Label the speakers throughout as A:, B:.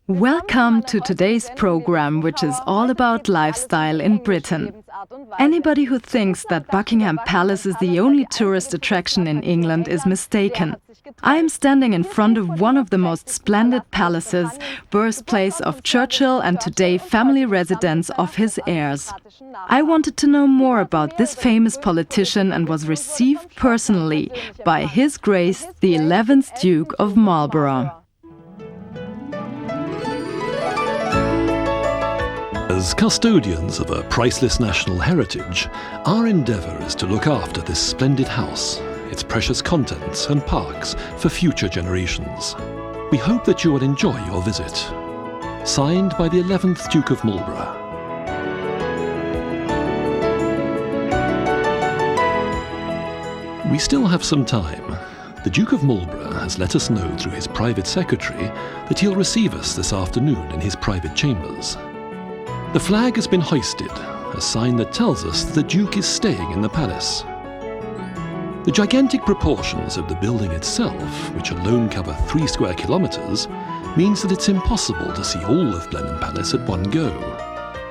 A: Welcome to today's program, which is all about lifestyle in Britain. Anybody who thinks that Buckingham Palace is the only tourist attraction in England is mistaken. I am standing in front of one of the most splendid palaces, birthplace of Churchill and today family residence of his heirs. I wanted to know more about this famous politician and was received personally by His Grace the 11th Duke of Marlborough.
B: As custodians of a priceless national heritage, our endeavour is to look after this splendid house, its precious contents and parks for future generations. We hope that you will enjoy your visit. Signed by the 11th Duke of Marlborough. We still have some time. The Duke of Marlborough has let us know through his private secretary that he'll receive us this afternoon in his private chambers. The flag has been hoisted, a sign that tells us that the Duke is staying in the palace. The gigantic proportions of the building itself, which alone cover 3 square kilometres, means that it's impossible to see all of Blenheim Palace at one go.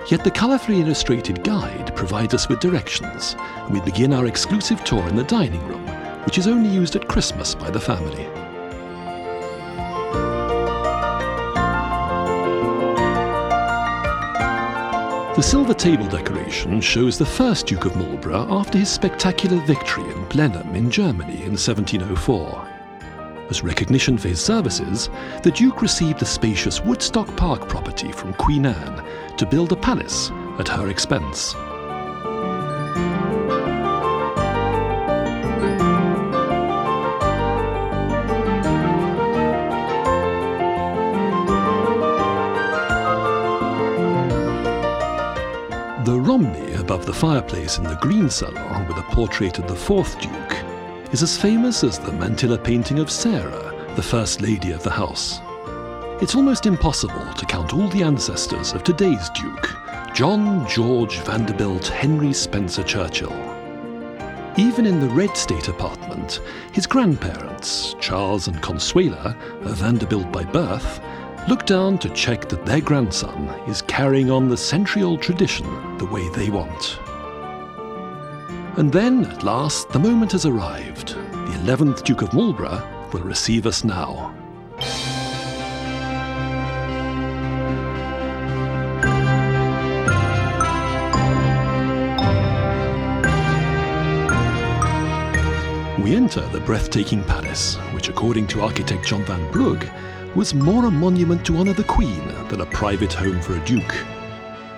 B: Yet the colourfully illustrated guide provides us with directions, and we begin our exclusive tour in the dining room, which is only used at Christmas by the family. The silver table decoration shows the first Duke of Marlborough after his spectacular victory in Blenheim in Germany in 1704. As recognition for his services, the Duke received the spacious Woodstock Park property from Queen Anne to build a palace at her expense. The Romney above the fireplace in the green salon with a portrait of the 4th Duke is as famous as the mantilla painting of Sarah, the First Lady of the house. It's almost impossible to count all the ancestors of today's Duke, John George Vanderbilt Henry Spencer-Churchill. Even in the Red State apartment, his grandparents, Charles and Consuela, a Vanderbilt by birth, look down to check that their grandson is carrying on the century-old tradition the way they want. And then, at last, the moment has arrived. The 11th Duke of Marlborough will receive us now. We enter the breathtaking palace, which, according to architect John van Brugge, was more a monument to honour the Queen than a private home for a Duke.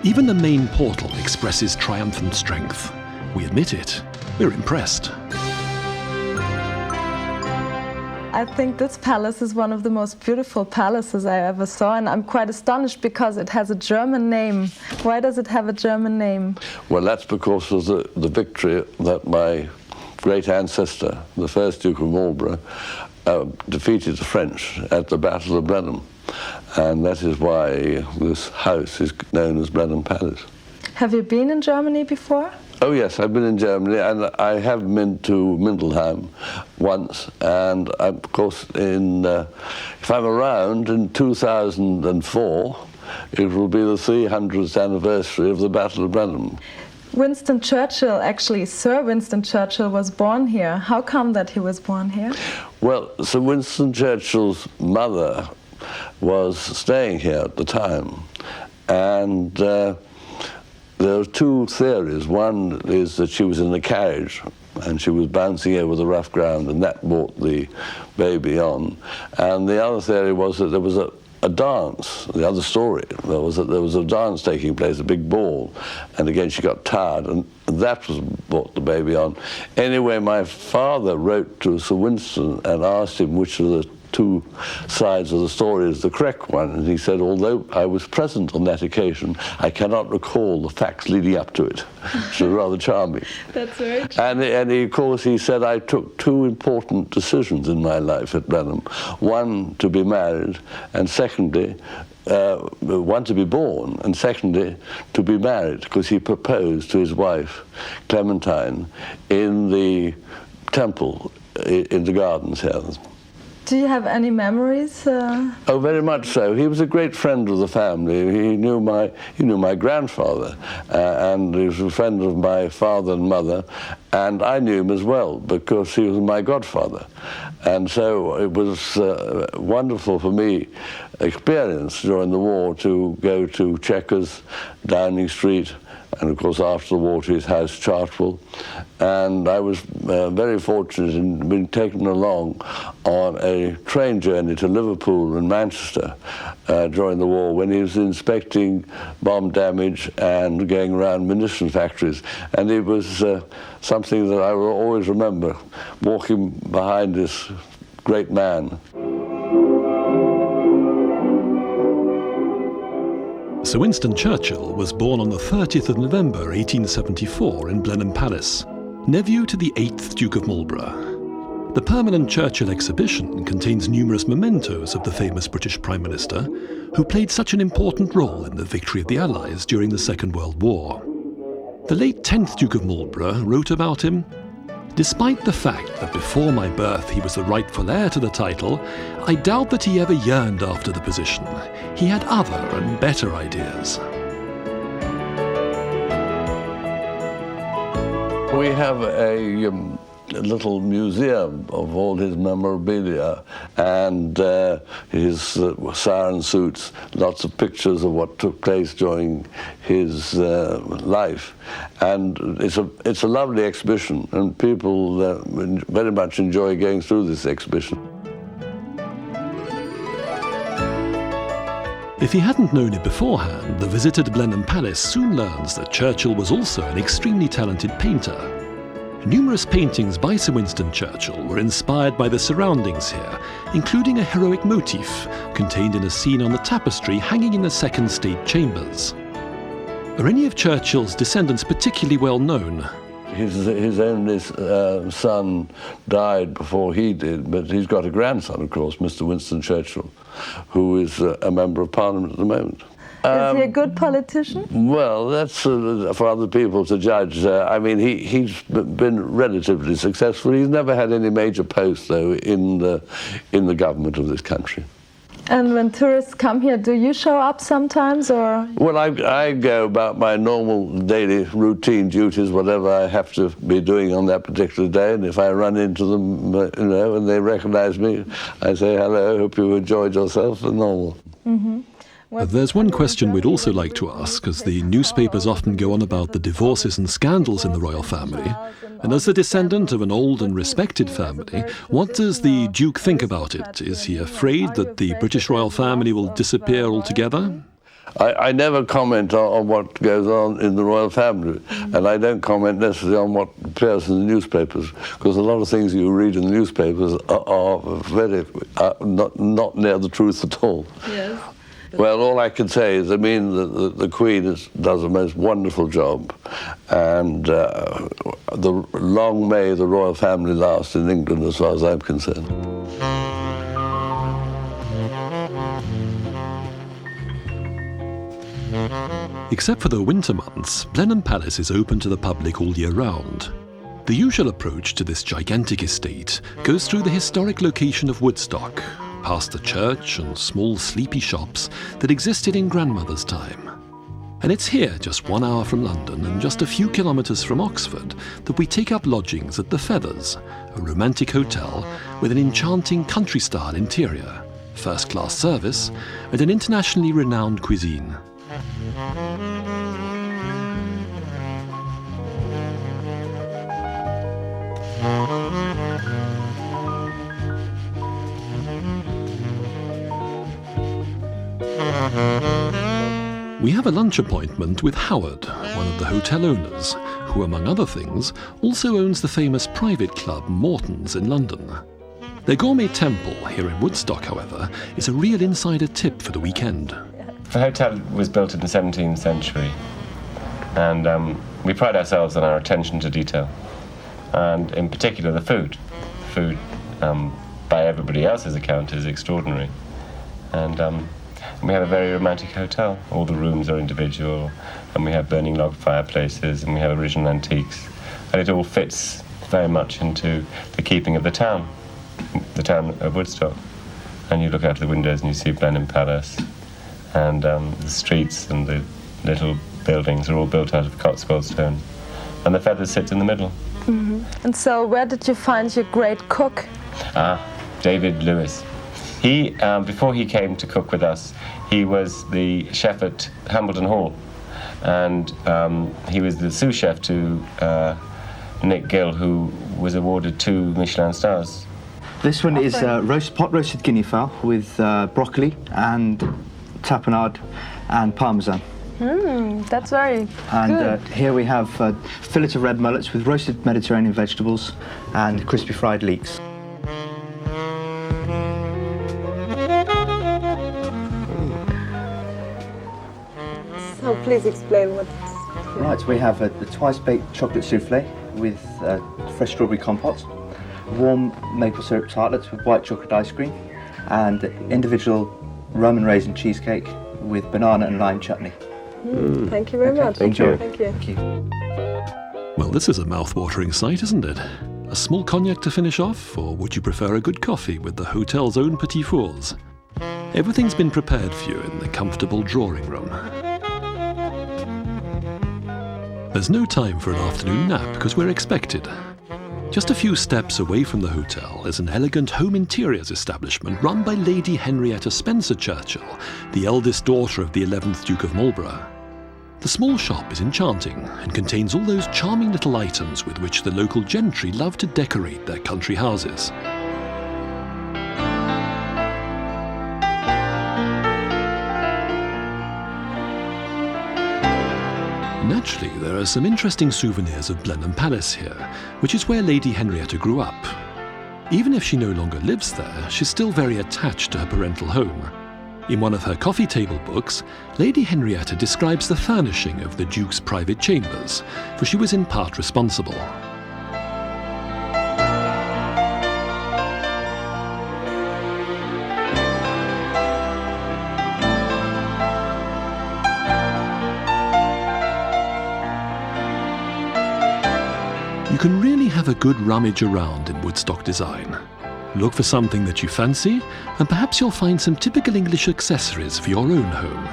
B: Even the main portal expresses triumphant strength. We admit it. We're impressed.
C: I think this palace is one of the most beautiful palaces I ever saw, and I'm quite astonished because it has a German name. Why does it have a German name?
D: Well, that's because of the victory that my great ancestor, the first Duke of Marlborough, defeated the French at the Battle of Blenheim, and that is why this house is known as Blenheim Palace.
C: Have you been in Germany before?
D: Oh yes, I've been in Germany, and I have been to Mendelsheim once, and of course if I'm around in 2004, it will be the 300th anniversary of the Battle of Blenheim.
C: Winston Churchill, actually, Sir Winston Churchill was born here. How come that he was born here?
D: Well, Sir Winston Churchill's mother was staying here at the time, and there are 2 theories. One is that she was in a carriage and she was bouncing over the rough ground, and that brought the baby on. And the other theory was that there was a dance. The other story was that there was a dance taking place, a big ball, and again she got tired, and that was brought the baby on. Anyway, my father wrote to Sir Winston and asked him which of the 2 sides of the story is the correct one, and he said, although I was present on that occasion, I cannot recall the facts leading up to it. Which was rather charming.
C: That's very true.
D: And of course he said, I took 2 important decisions in my life at Blenheim. One, to be married, and secondly, one to be born, and secondly, to be married, because he proposed to his wife, Clementine, in the temple in the gardens here.
C: Do you have any memories?
D: Oh, very much so. He was a great friend of the family. He knew my grandfather, and he was a friend of my father and mother, and I knew him as well because he was my godfather. And so it was wonderful for me experience during the war to go to Chequers, Downing Street, and of course after the war to his house, Chartwell. And I was very fortunate in being taken along on a train journey to Liverpool and Manchester during the war when he was inspecting bomb damage and going around munition factories. And it was something that I will always remember, walking behind this great man.
B: Sir Winston Churchill was born on the 30th of November 1874 in Blenheim Palace, nephew to the 8th Duke of Marlborough. The permanent Churchill exhibition contains numerous mementos of the famous British Prime Minister, who played such an important role in the victory of the Allies during the Second World War. The late 10th Duke of Marlborough wrote about him, "Despite the fact that before my birth he was the rightful heir to the title, I doubt that he ever yearned after the position. He had other and better ideas."
D: We have a little museum of all his memorabilia and his siren suits, lots of pictures of what took place during his life. And it's a lovely exhibition, and people very much enjoy going through this exhibition.
B: If he hadn't known it beforehand, the visitor to Blenheim Palace soon learns that Churchill was also an extremely talented painter. Numerous paintings by Sir Winston Churchill were inspired by the surroundings here, including a heroic motif contained in a scene on the tapestry hanging in the second state chambers. Are any of Churchill's descendants particularly well known?
D: His only son died before he did, but he's got a grandson, of course, Mr. Winston Churchill, who is a member of Parliament at the moment.
C: Is he a good politician?
D: Well, that's for other people to judge. I mean, he's been relatively successful. He's never had any major post, though, in the government of this country.
C: And when tourists come here, do you show up sometimes, or?
D: Well, I go about my normal daily routine duties, whatever I have to be doing on that particular day, and if I run into them, and they recognize me, I say, "Hello, hope you enjoyed yourself," and normal.
C: Mm-hmm.
B: There's one question we'd also like to ask, as the newspapers often go on about the divorces and scandals in the royal family. And as the descendant of an old and respected family, what does the Duke think about it? Is he afraid that the British royal family will disappear altogether?
D: I never comment on what goes on in the royal family, and I don't comment necessarily on what appears in the newspapers, because a lot of things you read in the newspapers are very not near the truth at all.
C: Yes.
D: Well, all I can say is, I mean, the Queen does a most wonderful job, and long may the royal family last in England, as far as I'm concerned.
B: Except for the winter months, Blenheim Palace is open to the public all year round. The usual approach to this gigantic estate goes through the historic location of Woodstock, past the church and small sleepy shops that existed in grandmother's time. And it's here, just 1 hour from London and just a few kilometres from Oxford, that we take up lodgings at the Feathers, a romantic hotel with an enchanting country-style interior, first-class service, and an internationally renowned cuisine. We have a lunch appointment with Howard, one of the hotel owners, who, among other things, also owns the famous private club Morton's in London. Their gourmet temple here in Woodstock, however, is a real insider tip for the weekend.
E: The hotel was built in the 17th century, and we pride ourselves on our attention to detail, and in particular the food. The food, by everybody else's account, is extraordinary. And we have a very romantic hotel. All the rooms are individual, and we have burning log fireplaces, and we have original antiques, and it all fits very much into the keeping of the town. the town of Woodstock, and you look out the windows and you see Blenheim Palace, and the streets and the little buildings are all built out of Cotswold stone, and the feathers sit in the middle.
C: Mm-hmm. And so where did you find your great cook?
E: David Lewis. He, before he came to cook with us, he was the chef at Hambledon Hall, and he was the sous chef to Nick Gill, who was awarded 2 Michelin stars.
F: This one is pot roasted guinea fowl with broccoli and tapenade and parmesan.
C: That's very
F: and
C: good.
F: Here we have fillet of red mullets with roasted Mediterranean vegetables and crispy fried leeks.
C: So please explain what.
F: Right, we have a twice-baked chocolate souffle with fresh strawberry compote, warm maple syrup tartlets with white chocolate ice cream, and individual rum and raisin cheesecake with banana and lime chutney.
C: Thank you very much.
E: Thank you.
C: Thank you.
B: Well, this is a mouth-watering sight, isn't it? A small cognac to finish off, or would you prefer a good coffee with the hotel's own petit fours? Everything's been prepared for you in the comfortable drawing room. There's no time for an afternoon nap because we're expected. Just a few steps away from the hotel is an elegant home interiors establishment run by Lady Henrietta Spencer-Churchill, the eldest daughter of the 11th Duke of Marlborough. The small shop is enchanting and contains all those charming little items with which the local gentry love to decorate their country houses. Naturally, there are some interesting souvenirs of Blenheim Palace here, which is where Lady Henrietta grew up. Even if she no longer lives there, she's still very attached to her parental home. In one of her coffee table books, Lady Henrietta describes the furnishing of the Duke's private chambers, for she was in part responsible. You can really have a good rummage around in Woodstock design. Look for something that you fancy, and perhaps you'll find some typical English accessories for your own home.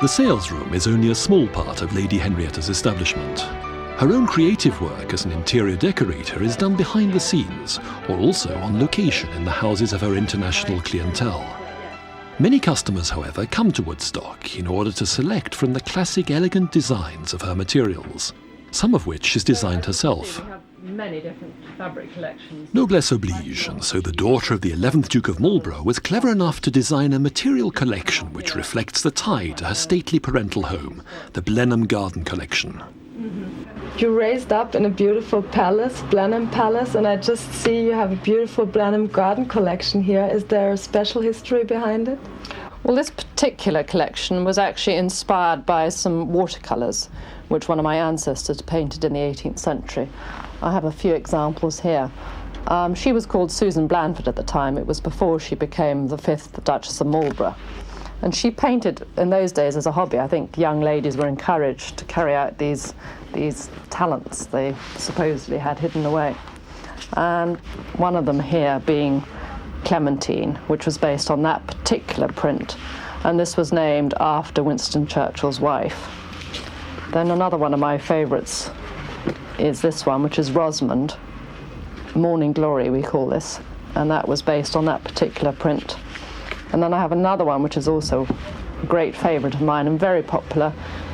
B: The sales room is only a small part of Lady Henrietta's establishment. Her own creative work as an interior decorator is done behind the scenes, or also on location in the houses of her international clientele. Many customers, however, come to Woodstock in order to select from the classic elegant designs of her materials, some of which she's designed herself.
G: We have many different fabric collections.
B: Noblesse oblige, and so the daughter of the 11th Duke of Marlborough was clever enough to design a material collection which reflects the tie to her stately parental home, the Blenheim Garden Collection.
C: You're raised up in a beautiful palace, Blenheim Palace, and I just see you have a beautiful Blenheim Garden Collection here. Is there a special history behind it?
G: Well, this particular collection was actually inspired by some watercolours, which one of my ancestors painted in the 18th century. I have a few examples here. She was called Susan Blandford at the time. It was before she became the 5th Duchess of Marlborough. And she painted, in those days as a hobby. I think young ladies were encouraged to carry out these talents they supposedly had hidden away. And one of them here being Clementine, which was based on that particular print. And this was named after Winston Churchill's wife. Then another one of my favourites is this one, which is Rosamond, Morning Glory we call this, and that was based on that particular print. And then I have another one which is also a great favourite of mine and very popular,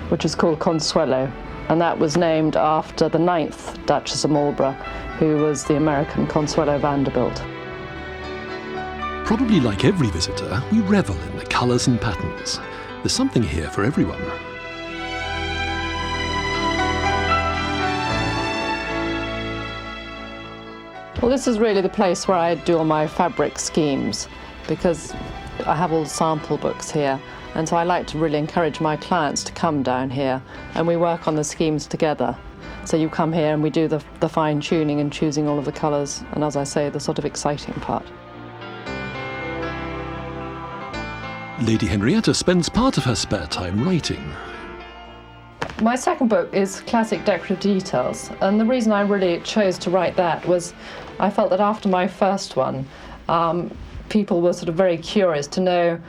G: which is called Consuelo, and that was named after the 9th Duchess of Marlborough, who was the American Consuelo Vanderbilt.
B: Probably like every visitor, we revel in the colours and patterns. There's something here for everyone.
G: Well, this is really the place where I do all my fabric schemes, because I have all the sample books here, and so I like to really encourage my clients to come down here and we work on the schemes together. So you come here and we do the fine tuning and choosing all of the colours, and as I say, the sort of exciting part.
B: Lady Henrietta spends part of her spare time writing.
G: My second book is Classic Decorative Details, and the reason I really chose to write that was I felt that after my first one, people were sort of very curious to know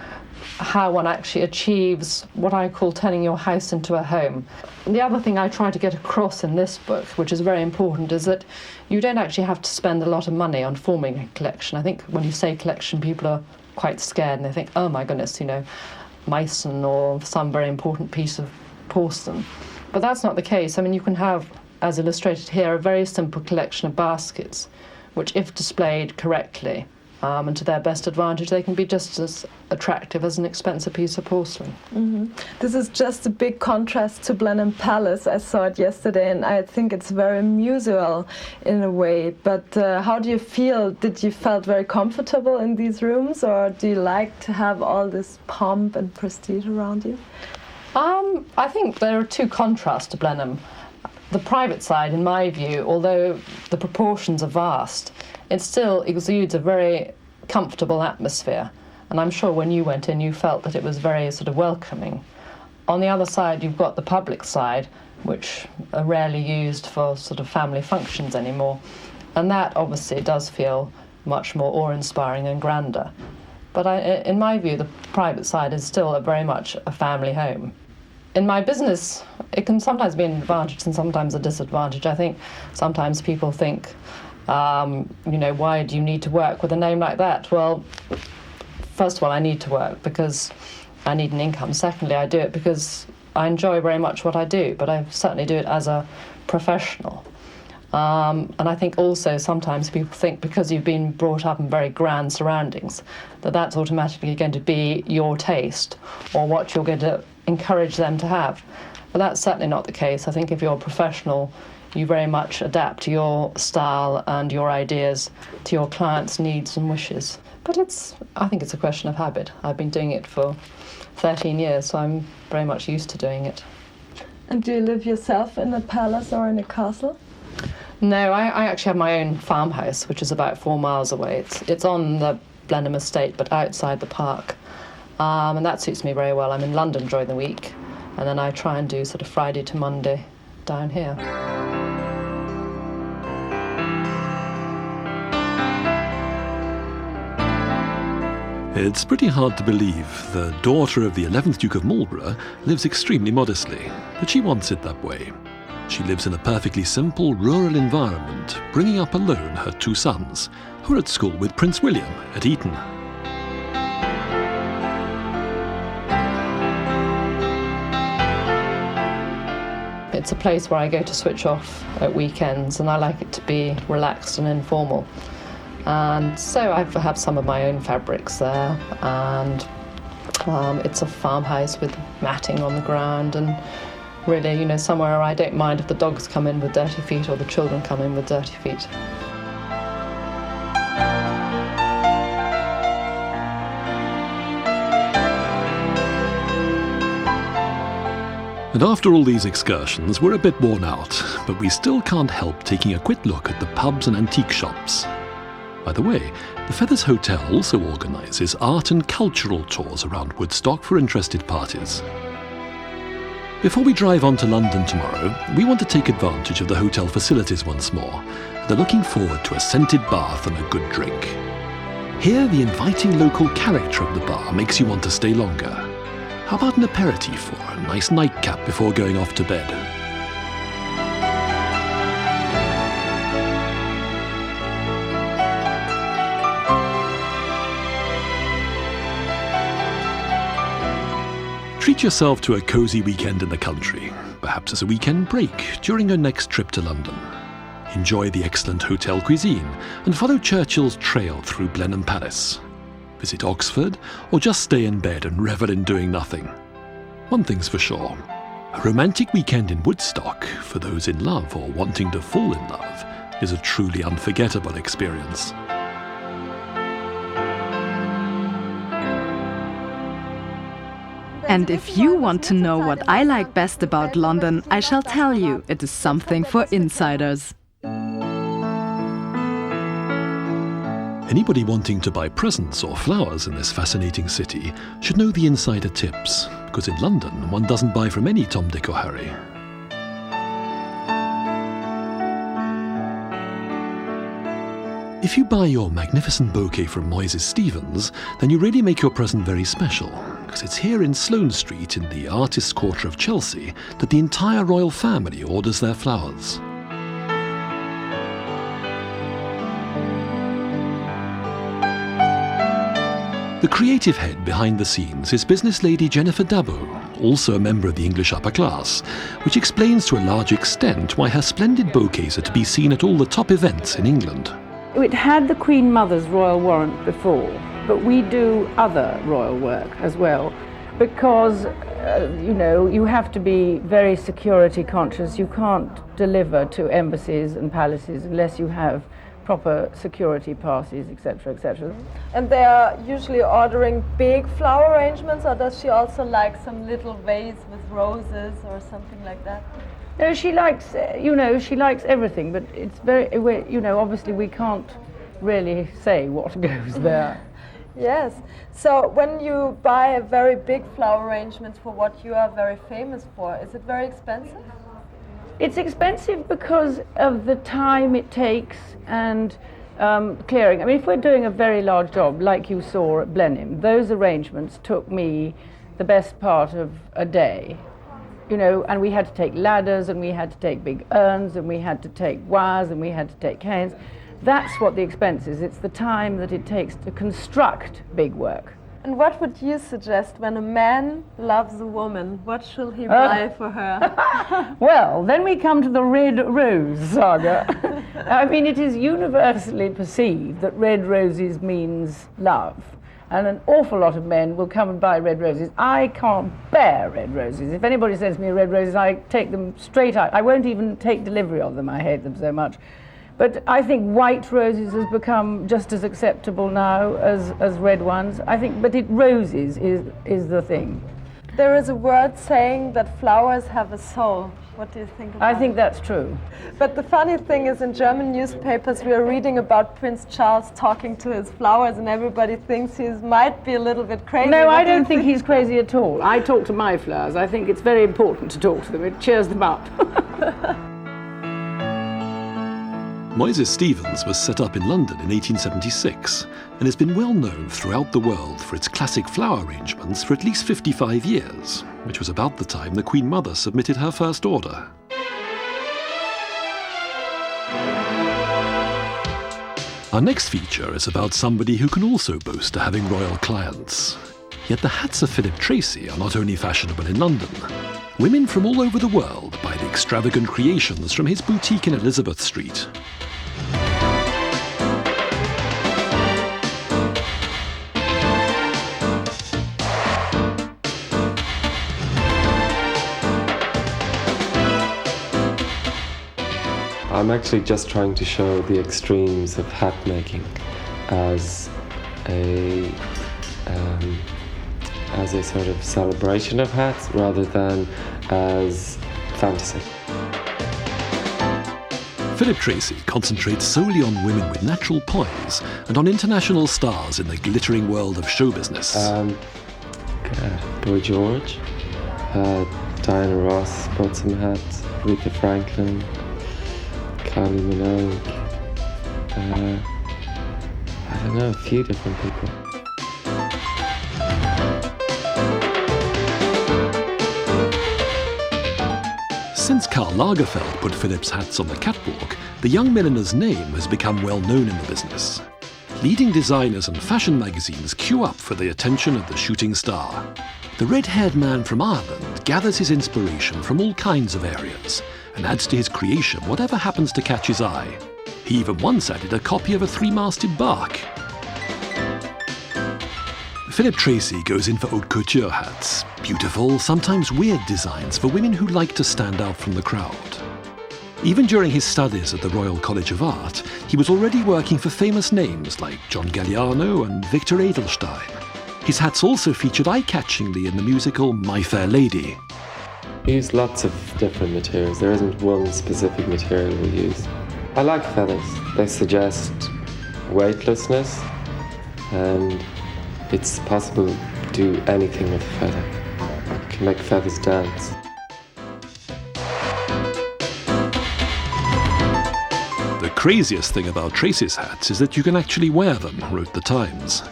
G: how one actually achieves what I call turning your house into a home. And the other thing I try to get across in this book, which is very important, is that you don't actually have to spend a lot of money on forming a collection. I think when you say collection, people are quite scared and they think, oh my goodness, Meissen or some very important piece of porcelain. But that's not the case. I mean, you can have, as illustrated here, a very simple collection of baskets, which if displayed correctly, and to their best advantage, they can be just as attractive as an expensive piece of porcelain.
C: Mm-hmm. This is just a big contrast to Blenheim Palace. I saw it yesterday, and I think it's very museal in a way. But how do you feel? Did you felt very comfortable in these rooms, or do you like to have all this pomp and prestige around you?
G: I think there are two contrasts to Blenheim. The private side, in my view, although the proportions are vast, it still exudes a very comfortable atmosphere. And I'm sure when you went in, you felt that it was very sort of welcoming. On the other side, you've got the public side, which are rarely used for sort of family functions anymore. And that obviously does feel much more awe-inspiring and grander. But in my view, the private side is still very much a family home. In my business, it can sometimes be an advantage and sometimes a disadvantage. I think sometimes people think, why do you need to work with a name like that? Well, first of all, I need to work because I need an income. Secondly, I do it because I enjoy very much what I do, but I certainly do it as a professional. And I think also sometimes people think because you've been brought up in very grand surroundings, that that's automatically going to be your taste or what you're going to encourage them to have. But that's certainly not the case. I think if you're a professional, you very much adapt your style and your ideas to your clients' needs and wishes. But I think it's a question of habit. I've been doing it for 13 years, so I'm very much used to doing it.
C: And do you live yourself in a palace or in a castle?
G: No, I actually have my own farmhouse, which is about 4 miles away. It's on the Blenheim estate, but outside the park. And that suits me very well. I'm in London during the week, and then I try and do sort of Friday to Monday down here.
B: It's pretty hard to believe the daughter of the 11th Duke of Marlborough lives extremely modestly, but she wants it that way. She lives in a perfectly simple rural environment, bringing up alone her 2 sons, who are at school with Prince William at Eton.
G: It's a place where I go to switch off at weekends, and I like it to be relaxed and informal. And so I have some of my own fabrics there, and it's a farmhouse with matting on the ground, and really, somewhere where I don't mind if the dogs come in with dirty feet or the children come in with dirty feet.
B: And after all these excursions, we're a bit worn out, but we still can't help taking a quick look at the pubs and antique shops. By the way, the Feathers Hotel also organises art and cultural tours around Woodstock for interested parties. Before we drive on to London tomorrow, we want to take advantage of the hotel facilities once more, and are looking forward to a scented bath and a good drink. Here, the inviting local character of the bar makes you want to stay longer. How about an aperitif or a nice nightcap before going off to bed? Treat yourself to a cosy weekend in the country, perhaps as a weekend break during your next trip to London. Enjoy the excellent hotel cuisine and follow Churchill's trail through Blenheim Palace. Visit Oxford, or just stay in bed and revel in doing nothing. One thing's for sure, a romantic weekend in Woodstock for those in love or wanting to fall in love is a truly unforgettable experience.
A: And if you want to know what I like best about London, I shall tell you, it is something for insiders.
B: Anybody wanting to buy presents or flowers in this fascinating city should know the insider tips, because in London one doesn't buy from any Tom, Dick or Harry. If you buy your magnificent bouquet from Moyses Stevens, then you really make your present very special, because it's here in Sloane Street in the Artists' Quarter of Chelsea that the entire royal family orders their flowers. The creative head behind the scenes is business lady Jennifer Dabo, also a member of the English upper class, which explains to a large extent why her splendid bouquets are to be seen at all the top events in England.
H: It had the Queen Mother's royal warrant before, but we do other royal work as well, because, you have to be very security conscious. You can't deliver to embassies and palaces unless you have proper security passes, etc., etc.
C: And they are usually ordering big flower arrangements, or does she also like some little vase with roses or something like that?
H: No, she likes, she likes everything, but it's very, obviously we can't really say what goes there.
C: Yes. So when you buy a very big flower arrangement for what you are very famous for, is it very expensive?
H: It's expensive because of the time it takes and clearing. I mean, if we're doing a very large job, like you saw at Blenheim, those arrangements took me the best part of a day. And we had to take ladders, and we had to take big urns, and we had to take wires, and we had to take canes. That's what the expense is. It's the time that it takes to construct big work.
C: And what would you suggest when a man loves a woman? What should he buy for her?
H: Well, then we come to the red rose saga. I mean, it is universally perceived that red roses means love. And an awful lot of men will come and buy red roses. I can't bear red roses. If anybody sends me red roses, I take them straight out. I won't even take delivery of them. I hate them so much. But I think white roses has become just as acceptable now as red ones. Roses is the thing.
C: There is a word saying that flowers have a soul. What do you think about it?
H: I think that's true.
C: But the funny thing is, in German newspapers, we are reading about Prince Charles talking to his flowers, and everybody thinks he might be a little bit crazy.
H: No, I don't think he's crazy at all. I talk to my flowers. I think it's very important to talk to them. It cheers them up.
B: Moyses Stevens was set up in London in 1876 and has been well known throughout the world for its classic flower arrangements for at least 55 years, which was about the time the Queen Mother submitted her first order. Our next feature is about somebody who can also boast of having royal clients. Yet the hats of Philip Treacy are not only fashionable in London. Women from all over the world buy the extravagant creations from his boutique in Elizabeth Street.
E: I'm actually just trying to show the extremes of hat making as a sort of celebration of hats rather than as fantasy.
B: Philip Treacy concentrates solely on women with natural poise and on international stars in the glittering world of show business.
E: Boy George, Diana Ross bought some hats, Aretha Franklin, Kylie Minogue, I don't know, a few different people.
B: Since Karl Lagerfeld put Philip's hats on the catwalk, the young milliner's name has become well known in the business. Leading designers and fashion magazines queue up for the attention of the shooting star. The red-haired man from Ireland gathers his inspiration from all kinds of areas and adds to his creation whatever happens to catch his eye. He even once added a copy of a three-masted bark. Philip Treacy goes in for haute couture hats, beautiful, sometimes weird designs for women who like to stand out from the crowd. Even during his studies at the Royal College of Art, he was already working for famous names like John Galliano and Victor Edelstein. His hats also featured eye-catchingly in the musical My Fair Lady.
E: We use lots of different materials. There isn't one specific material we use. I like feathers. They suggest
I: weightlessness, and it's possible to do anything with a feather. You can make feathers dance.
B: The craziest thing about Treacy's hats is that you can actually wear them, wrote the Times.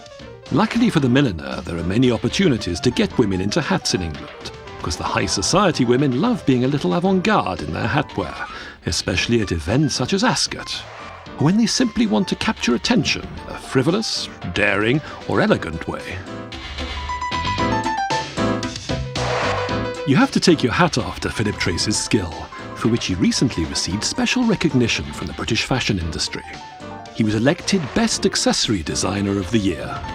B: Luckily for the milliner, there are many opportunities to get women into hats in England, because the high society women love being a little avant-garde in their hatwear, especially at events such as Ascot, when they simply want to capture attention in a frivolous, daring, or elegant way. You have to take your hat off to Philip Treacy's skill, for which he recently received special recognition from the British fashion industry. He was elected Best Accessory Designer of the Year.